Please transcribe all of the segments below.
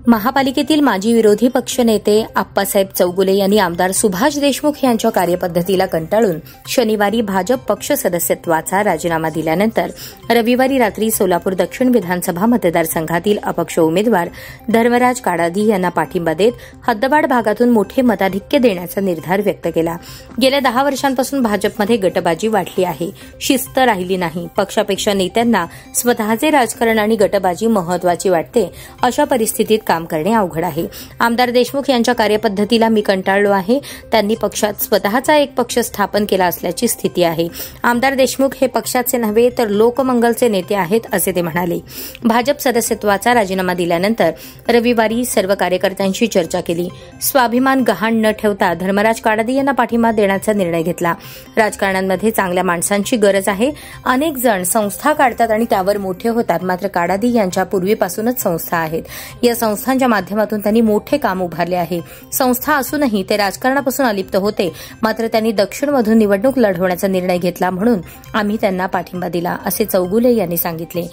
महापालिकेतील माजी विरोधी पक्षनेते आप्पासाहेब चौगुले यांनी आमदार सुभाष देशमुख यांच्या कार्यपद्धतीला कंटाळून शनिवारी भाजप पक्ष सदस्यत्वाचा राजीनामा दिल्यानंतर रविवारी रात्री सोलापूर दक्षिण विधानसभा मतदारसंघातील अपक्ष उमेदवार धर्मराज काडादी यांना पाठिंबा देत हद्दवाड भागातून मोठे मताधिक्य देण्याचा निर्धार व्यक्त केला। गेल्या 10 वर्षांपासून भाजपमध्ये गटबाजी वाढली आहे, शिस्त राहिली नाही। पक्षापेक्षा नेत्यांना स्वतःचे राजकारण आणि गटबाजी महत्वाची वाटते। अशा परिस्थितीत काम करणे अवघड आहे। आमदार देशमुख यांच्या कार्यपद्धतीला मी कंटाळलो आहे। त्यांनी पक्षात स्वतःचा एक पक्ष स्थापन केला असल्याची स्थिती आहे। आमदार देशमुख हे पक्षाचे नव्हे तर लोकमंगलचे नेते आहेत असे ते म्हणाले। भाजप सदस्यत्वाचा राजीनामा दिल्यानंतर रविवारी सर्व कार्यकर्त्यांशी चर्चा केली। स्वाभिमान गहाण न ठेवता धर्मराज काडादी यांना पाठिंबा देण्याचा निर्णय घेतला। राजकारणामध्ये चांगल्या माणसांची गरज आहे। अनेक जण संस्था काढतात आणि त्यावर मोठे होतात, मात्र काडादी यांच्या पूर्वीपासूनच संस्था आहेत। या संस्थांच्या माध्यमातून त्यांनी मोठे काम उभारले आहे। संस्था असूनही ते राजकारणापासून अलिप्त होते, मात्र त्यांनी दक्षिणमधून निवडणूक लढवण्याचा निर्णय घेतला, म्हणून आम्ही त्यांना पाठिंबा दिला असे चौगुले यांनी सांगितले।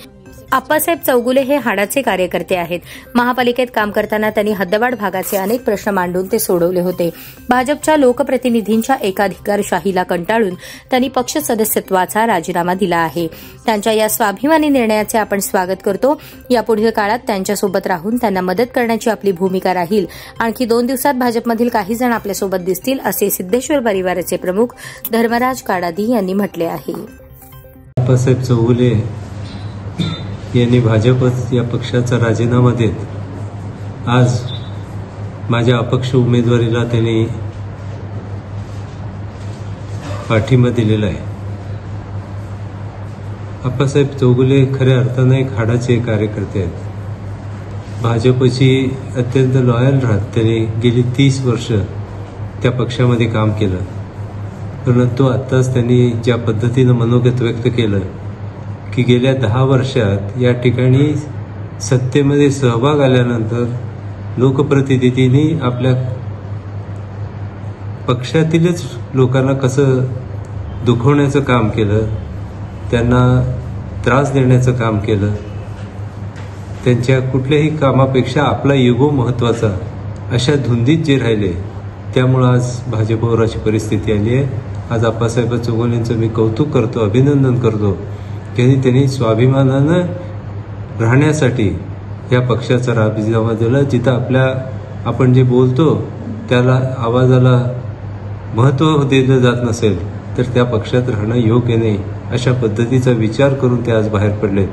आप्पासाहेब चौगुले हे हाडाचे कार्यकर्ते आहेत। महापालिकेत काम करताना त्यांनी हद्दवाड भागाचे अनेक प्रश्न मांडून ते सोडवले होते। भाजपच्या लोकप्रतिनिधींच्या एकाधिकारशाहीला कंटाळून त्यांनी पक्ष सदस्यत्वाचा राजीनामा दिला आहे। त्यांच्या या स्वाभिमानी निर्णयाचे आपण स्वागत करतो। यापुढील काळात त्यांच्यासोबत राहून त्यांना मदत करण्याची आपली भूमिका राहील। आणखी 2 दिवसात भाजपमधील काही जण आपल्यासोबत दिसतील असे सिद्धेश्वर परिवाराचे प्रमुख धर्मराज काडादी यांनी म्हटले आहे। आप्पासाहेब चौगुले यांनी भाजपच या पक्षाचा राजीनामा देत आज माझ्या अपक्ष उमेदवारीला त्यांनी पाठिंबा दिलेला आहे। आप्पासाहेब चौगुले खऱ्या अर्थाने एक हाडाचे कार्यकर्ते आहेत। भाजपची अत्यंत लॉयल राहत त्यांनी गेली 30 वर्ष त्या पक्षामध्ये काम केलं, परंतु आत्ताच त्यांनी ज्या पद्धतीनं मनोगत व्यक्त केलं की गेल्या 10 वर्षात या ठिकाणी सत्तेमध्ये सहभाग आल्यानंतर लोकप्रतिनिधींनी आपल्या पक्षातीलच लोकांना कसं दुखवण्याचं काम केलं, त्यांना त्रास देण्याचं काम केलं, त्यांच्या कुठल्याही कामापेक्षा आपला इगो महत्त्वाचा अशा धुंदीत जे राहिले, त्यामुळं आज भाजपवर अशी परिस्थिती आली आहे। आज आप्पासाहेब चौगुलेंचं मी कौतुक करतो, अभिनंदन करतो की त्यांनी स्वाभिमानानं राहण्यासाठी या पक्षाचा राजीनामा दिला। जिथं आपण जे बोलतो त्याला आवाजाला महत्त्व दिलं जात नसेल तर त्या पक्षात राहणं योग्य नाही, अशा पद्धतीचा विचार करून ते आज बाहेर पडले।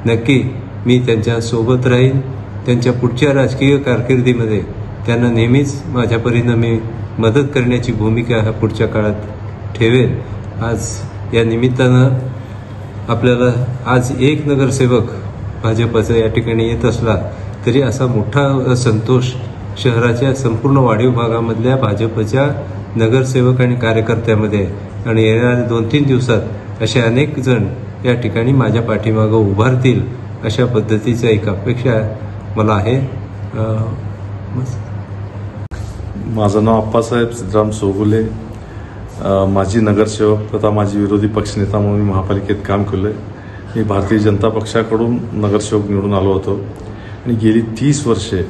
नक्की मी त्यांच्या सोबत राहीन। त्यांच्या पुढच्या राजकीय कारकिर्दीमध्ये त्यांना नेहमीच माझ्या परीनं मी मदत करण्याची भूमिका ह्या पुढच्या काळात ठेवेन। आज या निमित्तानं आपल्याला आज एक नगरसेवक भाजपचा या ठिकाणी येत असला तरी असा मोठा संतोष शहराच्या संपूर्ण वाढीव भागामधल्या भाजपच्या नगरसेवक आणि कार्यकर्त्यामध्ये, आणि येणाऱ्या 2-3 दिवसात असे अनेक जण या ठिकाणी माझ्या पाठीमागं उभारतील अशा पद्धतीची एक अपेक्षा मला आहे। माझं नाव आप्पासाहेब सिद्धराम चौगुले, माजी नगरसेवक तथा माजी विरोधी पक्षनेता म्हणून मी महापालिकेत काम केलं आहे। मी भारतीय जनता पक्षाकडून नगरसेवक निवडून आलो होतो आणि गेली 30 वर्षे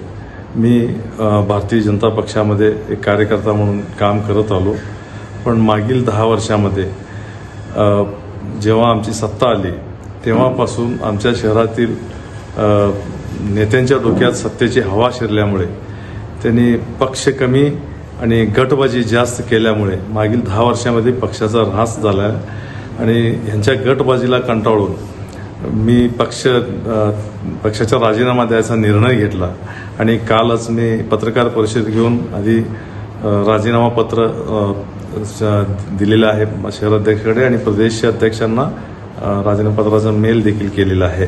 मी भारतीय जनता पक्षामध्ये एक कार्यकर्ता म्हणून काम करत आलो। पण मागील 10 वर्षामध्ये जेव्हा आमची सत्ता आली तेव्हापासून आमच्या शहरातील नेत्यांच्या डोक्यात सत्तेची हवा शिरल्यामुळे त्यांनी पक्ष कमी आणि गटबाजी जास्त केल्यामुळे मागील 10 वर्षामध्ये पक्षाचा ऱ्हास झाला आणि ह्यांच्या गटबाजीला कंटाळून मी पक्षाचा राजीनामा द्यायचा निर्णय घेतला आणि कालच मी पत्रकार परिषद घेऊन आधी राजीनामा पत्र दिलेलं आहे शहराध्यक्षाकडे आणि प्रदेश अध्यक्षांना राजीनामा पत्राचा मेल देखील केलेला आहे।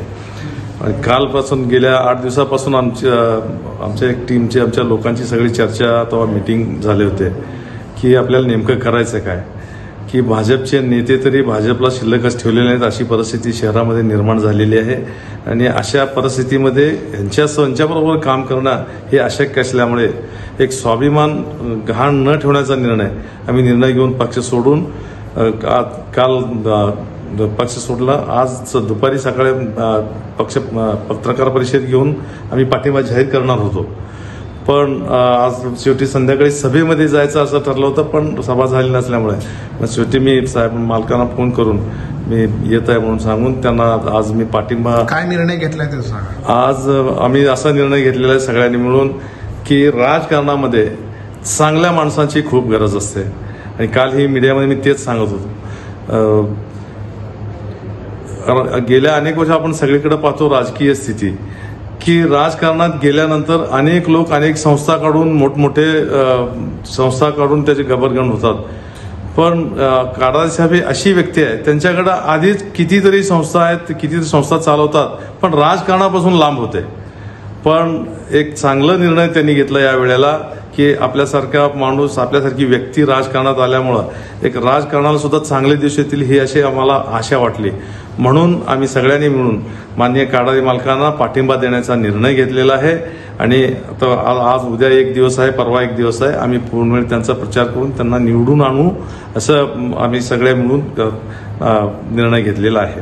आणि कालपासून गेल्या 8 दिवसापासून आमच्या एक टीमची आमच्या लोकांची सगळी चर्चा तेव्हा मीटिंग झाले होते की आपल्याला नेमकं करायचं काय, की भाजपचे नेते तरी भाजपला शिल्लकच ठेवलेले नाहीत अशी परिस्थिती शहरामध्ये निर्माण झालेली आहे। आणि अशा परिस्थितीमध्ये यांच्याबरोबर काम करणं हे अशक्य असल्यामुळे एक स्वाभिमान गहाण न ठेवण्याचा निर्णय घेऊन पक्ष सोडून काल पक्ष सोडला. आज दुपारी सकाळी पक्ष पत्रकार परिषद घेऊन आम्ही पाठिंबा जाहीर करणार होतो, पण आज शेवटी संध्याकाळी सभेमध्ये जायचं असं ठरलं होतं, पण सभा झाली नसल्यामुळे शेवटी मी साहेब मालकांना फोन करून मी येत आहे म्हणून सांगून त्यांना आज मी पाठिंबा. काय निर्णय घेतलाय ते सांगा. आज आम्ही असा निर्णय घेतलेला आहे सगळ्यांनी मिळून की राजकारणामध्ये चांगल्या माणसांची खूप गरज असते, आणि काल ही मीडियामध्ये मी तेच सांगत होतो. गेल्या अनेक वर्ष आपण सगळीकडे पाहतो राजकीय स्थिती की राजकारणात गेल्यानंतर अनेक लोक अनेक संस्था काढून मोठमोठे संस्था काढून त्याचे गबरगण होतात, पण काडारी साहेब ही अशी व्यक्ती आहे त्यांच्याकडे आधीच कितीतरी संस्था आहेत, कितीतरी संस्था चालवतात, पण राजकारणापासून लांब होते. पण एक चांगला निर्णय त्यांनी घेतला या वेळेला की आपल्यासारखा माणूस, आपल्यासारखी व्यक्ती राजकारणात आल्यामुळं एक राजकारणाला सुद्धा चांगले दिवस येतील ही अशी आम्हाला आशा वाटली. म्हणून आम्ही सगळ्यांनी मिळून माननीय काडारी मालकांना पाठिंबा देण्याचा निर्णय घेतलेला आहे. आणि आज उद्या एक दिवस आहे, परवा एक दिवस आहे, आम्ही पूर्ण वेळ त्यांचा प्रचार करून त्यांना निवडून आणू असं आम्ही सगळे मिळून निर्णय घेतलेला आहे.